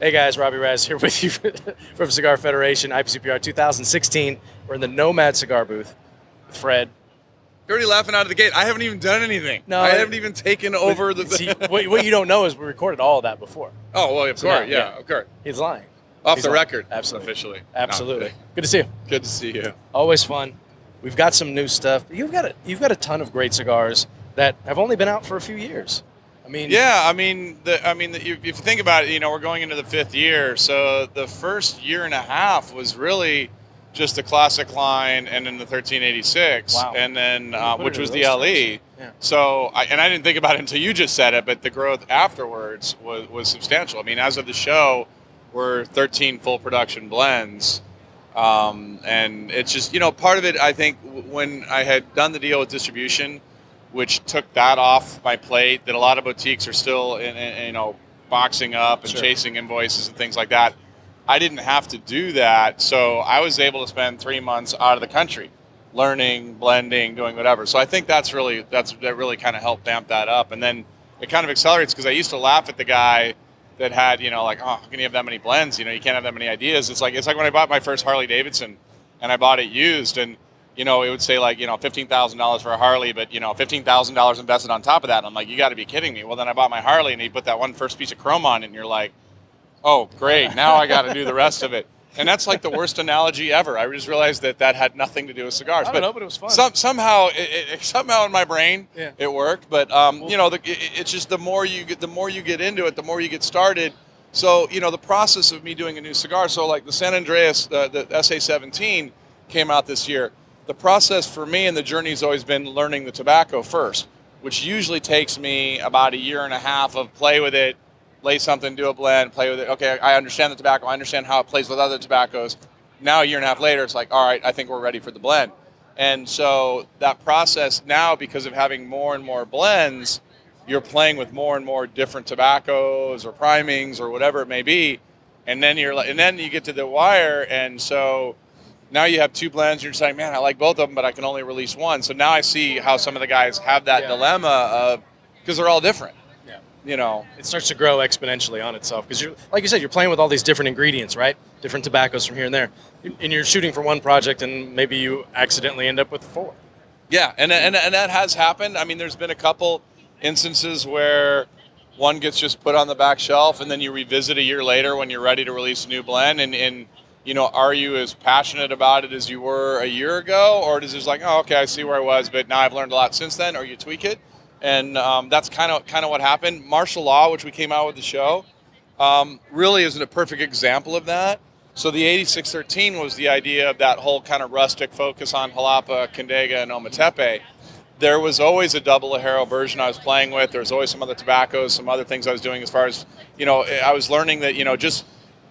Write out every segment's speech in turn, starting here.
Hey guys, Robbie Raz here with you from Cigar Federation, IPCPR 2016. We're in the Nomad Cigar booth with Fred. You're already laughing out of the gate. I haven't even done anything. No, I haven't even taken over the... See, what you don't know is we recorded all of that before. Oh, well, of course, yeah, of course. He's lying. Off the record. Absolutely. Officially. Absolutely. No, good to see you. good to see you. Always fun. We've got some new stuff. You've got a ton of great cigars that have only been out for a few years. If you think about it, we're going into the 5th year. So the first year and a half was really just the classic line, and then the 1386, wow. and then which was the LE. Yeah. So I didn't think about it until you just said it, but the growth afterwards was substantial. I mean, as of the show, we're 13 full production blends, and it's just part of it. I think when I had done the deal with distribution, which took that off my plate, that a lot of boutiques are still boxing up and Sure. chasing invoices and things like that. I didn't have to do that, so I was able to spend 3 months out of the country, learning, blending, doing whatever. So I think that really kind of helped amp that up, and then it kind of accelerates because I used to laugh at the guy that had how can you have that many blends? You can't have that many ideas. It's like when I bought my first Harley Davidson, and I bought it used, and it would say $15,000 for a Harley, but $15,000 invested on top of that. And I'm like, you got to be kidding me. Well, then I bought my Harley, and he put that one first piece of chrome on it, and you're like, oh, great. Now I got to do the rest of it. And that's like the worst analogy ever. I just realized that had nothing to do with cigars. I don't know, but it was fun. Somehow in my brain, it worked. But it's just the more you get into it, the more you get started. So the process of me doing a new cigar. So like the San Andreas, the SA-17 came out this year. The process for me and the journey has always been learning the tobacco first, which usually takes me about a year and a half of play with it, lay something, do a blend, play with it. Okay, I understand the tobacco. I understand how it plays with other tobaccos. Now, a year and a half later, it's like, all right, I think we're ready for the blend. And so that process now, because of having more and more blends, you're playing with more and more different tobaccos or primings or whatever it may be. And then you get to the wire, and so now you have 2 blends. You're just like, man, I like both of them, but I can only release one. So now I see how some of the guys have that dilemma of, because they're all different. It starts to grow exponentially on itself because like you said, you're playing with all these different ingredients, right? Different tobaccos from here and there, and you're shooting for one project, and maybe you accidentally end up with 4. Yeah, and that has happened. I mean, there's been a couple instances where one gets just put on the back shelf, and then you revisit a year later when you're ready to release a new blend, and are you as passionate about it as you were a year ago, or is it just like, oh, okay, I see where I was, but now I've learned a lot since then, or you tweak it? And that's kind of what happened. Martial Law, which we came out with the show, really isn't a perfect example of that. So the 8613 was the idea of that whole kind of rustic focus on Jalapa, Condega, and Ometepe. There was always a double Ajero version I was playing with. There was always some other tobaccos, some other things I was doing as far as, I was learning that,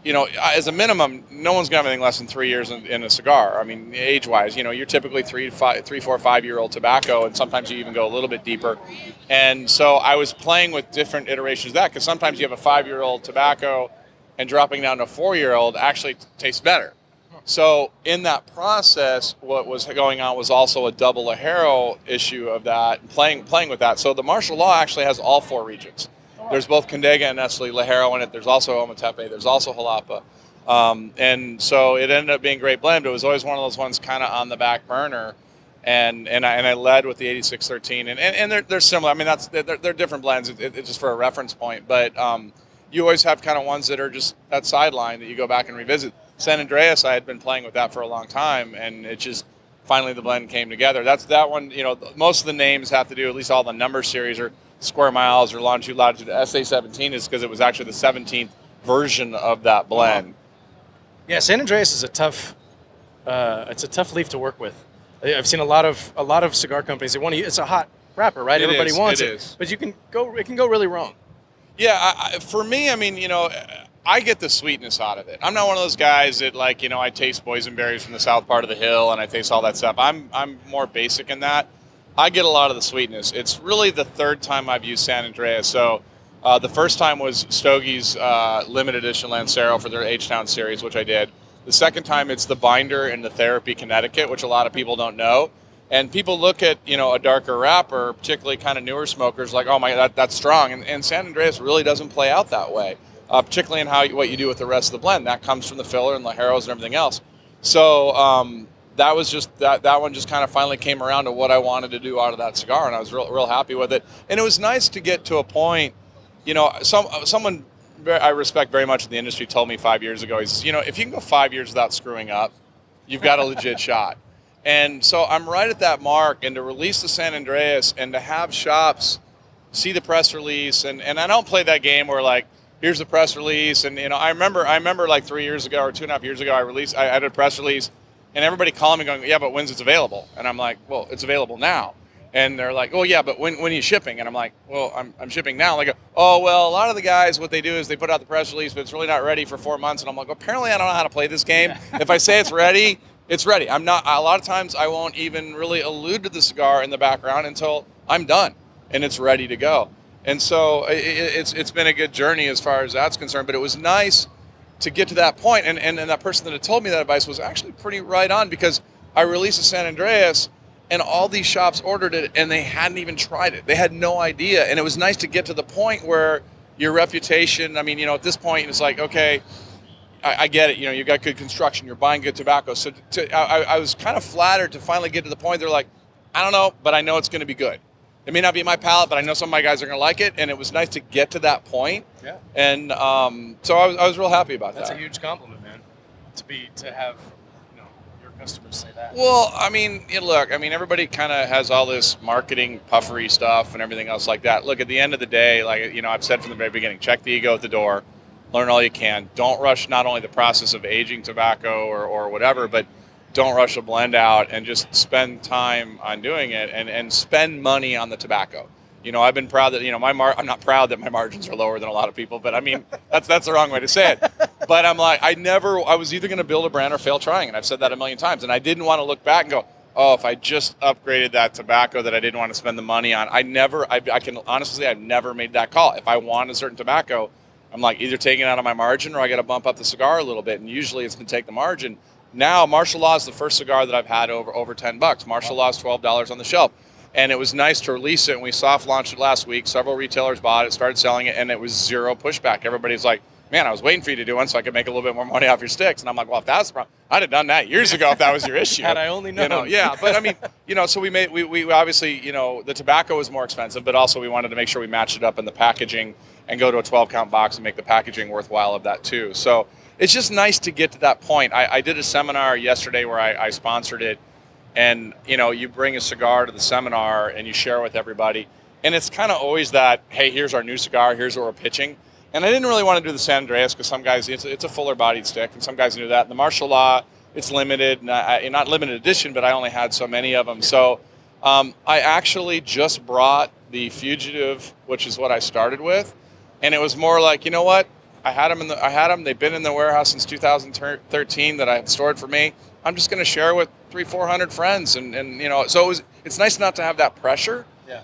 as a minimum, no one's going to have anything less than 3 years in a cigar. I mean, age-wise, you're typically 3, 4, 5-year-old tobacco, and sometimes you even go a little bit deeper. And so I was playing with different iterations of that, because sometimes you have a 5-year-old tobacco, and dropping down to a 4-year-old actually tastes better. So in that process, what was going on was also a double Ajero issue of that, playing with that. So the Martial Law actually has all 4 regions. There's both Condega and Nestle Ligero in it. There's also Ometepe. There's also Jalapa. And so it ended up being a great blend. But it was always one of those ones kind of on the back burner. And I led with the 8613. And they're similar. I mean, they're different blends. It's just for a reference point. But you always have kind of ones that are just that sideline that you go back and revisit. San Andreas, I had been playing with that for a long time. And it just finally the blend came together. That's that one. Most of the names have to do, at least all the number series are square miles or longitude, latitude. SA-17 is because it was actually the 17th version of that blend. Yeah, San Andreas is a tough leaf to work with. I've seen a lot of cigar companies. They want to. It's a hot wrapper, right? Everybody wants it, but it can go really wrong. Yeah, for me, I mean, I get the sweetness out of it. I'm not one of those guys that I taste boysenberries from the south part of the hill and I taste all that stuff. I'm more basic in that. I get a lot of the sweetness. It's really the 3rd time I've used San Andreas. So the first time was Stogie's limited edition Lancero for their H-Town series, which I did. The second time it's the binder in the Therapy Connecticut, which a lot of people don't know. And people look at, a darker wrapper, particularly kind of newer smokers, like, oh my, that's strong. And San Andreas really doesn't play out that way. particularly in what you do with the rest of the blend. That comes from the filler and the Lajeros and everything else. So that was just that one just kind of finally came around to what I wanted to do out of that cigar, and I was real happy with it. And it was nice to get to a point, someone I respect very much in the industry told me 5 years ago, he says, if you can go 5 years without screwing up, you've got a legit shot. And so I'm right at that mark, and to release the San Andreas and to have shops see the press release, and I don't play that game where like, here's the press release, and I remember like 3 years ago or 2.5 years ago, I did a press release, and everybody calling me going, yeah, but when's it's available? And I'm like, well, it's available now. And they're like, oh yeah, but when are you shipping? And I'm like, well, I'm shipping now. Like, oh well, a lot of the guys, what they do is they put out the press release, but it's really not ready for 4 months. And I'm like, well, apparently I don't know how to play this game. If I say it's ready, it's ready. I'm not. A lot of times I won't even really allude to the cigar in the background until I'm done and it's ready to go. And so it's been a good journey as far as that's concerned. But it was nice to get to that point. And that person that had told me that advice was actually pretty right on, because I released the San Andreas, and all these shops ordered it, and they hadn't even tried it. They had no idea. And it was nice to get to the point where your reputation, at this point, it's like, okay, I get it. You've got good construction. You're buying good tobacco. So I was kind of flattered to finally get to the point. They're like, I don't know, but I know it's going to be good. It may not be my palate, but I know some of my guys are going to like it. And it was nice to get to that point. Yeah. And so I was real happy about that. That's a huge compliment, man, to have customers say that. Well, look, everybody kind of has all this marketing puffery stuff and everything else like that. Look, at the end of the day, I've said from the very beginning, check the ego at the door, learn all you can. Don't rush not only the process of aging tobacco or whatever, but don't rush a blend out, and just spend time on doing it and spend money on the tobacco. I've been proud that, I'm not proud that my margins are lower than a lot of people, but that's the wrong way to say it. But I'm like, I was either going to build a brand or fail trying. And I've said that a million times. And I didn't want to look back and go, oh, if I just upgraded that tobacco that I didn't want to spend the money on. I can honestly say I've never made that call. If I want a certain tobacco, I'm like either taking it out of my margin or I got to bump up the cigar a little bit. And usually it's going to take the margin. Now, Martial Law is the first cigar that I've had over $10. Martial Law is $12 on the shelf. And it was nice to release it, and we soft launched it last week. Several retailers bought it, started selling it, and it was zero pushback. Everybody's like, man, I was waiting for you to do one so I could make a little bit more money off your sticks. And I'm like, well, if that's the problem, I'd have done that years ago if that was your issue. Had I only known. Yeah, but so we obviously, the tobacco was more expensive, but also we wanted to make sure we matched it up in the packaging and go to a 12-count box and make the packaging worthwhile of that too. So it's just nice to get to that point. I did a seminar yesterday where I sponsored it. And, you bring a cigar to the seminar and you share with everybody. And it's kind of always that, hey, here's our new cigar, here's what we're pitching. And I didn't really want to do the San Andreas because some guys, it's a fuller bodied stick, and some guys knew that. And the Martial Law, it's limited, not limited edition, but I only had so many of them. So I actually just brought the Fugitive, which is what I started with. And it was more like, you know what? I had them. They've been in the warehouse since 2013 that I had stored for me. I'm just going to share with 300-400 friends, and so it's nice not to have that pressure. Yeah.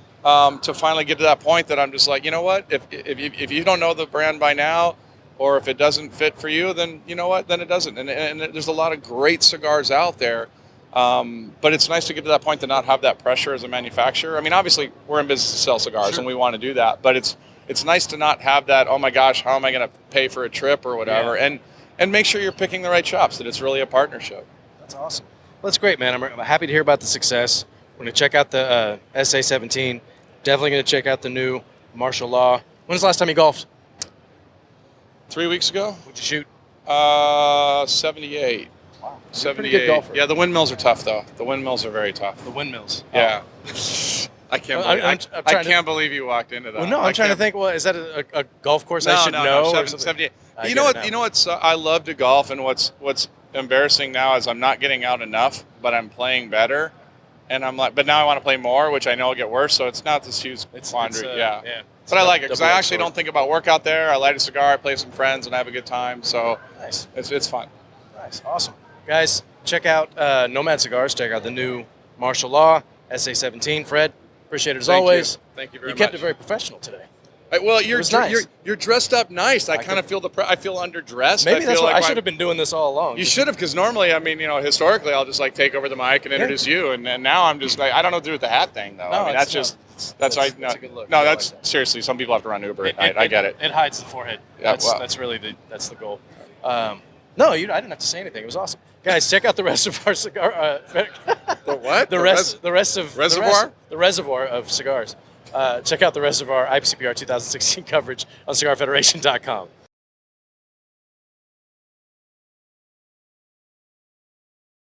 To finally get to that point that I'm just like, you know what, if you don't know the brand by now, or if it doesn't fit for you, then you know what, then it doesn't. And there's a lot of great cigars out there, but it's nice to get to that point to not have that pressure as a manufacturer. Obviously we're in business to sell cigars, sure, and we want to do that, but it's nice to not have that, oh my gosh, how am I going to pay for a trip or whatever, yeah, and make sure you're picking the right shops, that it's really a partnership. That's awesome. Well, that's great, man. I'm happy to hear about the success. We're going to check out the SA-17. Definitely going to check out the new Martial Law. When's the last time you golfed? 3 weeks ago. What'd you shoot? 78. Wow. 78. Pretty good golfer. Yeah, the windmills are tough, though. The windmills are very tough. The windmills? Yeah. I can't believe you walked into that. Well, no, I'm trying to think, is that a golf course I should know? No, 78. You know what? I love to golf, and what's embarrassing now is I'm not getting out enough, but I'm playing better, and I'm like, but now I want to play more, which I know will get worse. So it's not this huge quandary. Yeah. But I like it because I actually don't think about work out there. I light a cigar, I play with some friends, and I have a good time. So nice. It's fun. Nice, awesome, guys. Check out Nomad Cigars. Check out the new Martial Law SA-17. Fred, appreciate it as always. Thank you very much. You kept it very professional today. Well, you're dressed up nice. I kind of feel I feel underdressed. Maybe that's why I should have been doing this all along. You should have, because normally, historically, I'll just take over the mic and introduce you, and now I'm just like, I don't know what to do with the hat thing though. That's right. No, a good look. no, I that's like that. seriously. Some people have to run Uber at night. I get it. It hides the forehead. Yeah, That's really the goal. No, I didn't have to say anything. It was awesome, guys. Check out the rest of our cigar. The what? The rest of Reservoir? The reservoir of cigars. Check out the rest of our IPCPR 2016 coverage on cigarfederation.com.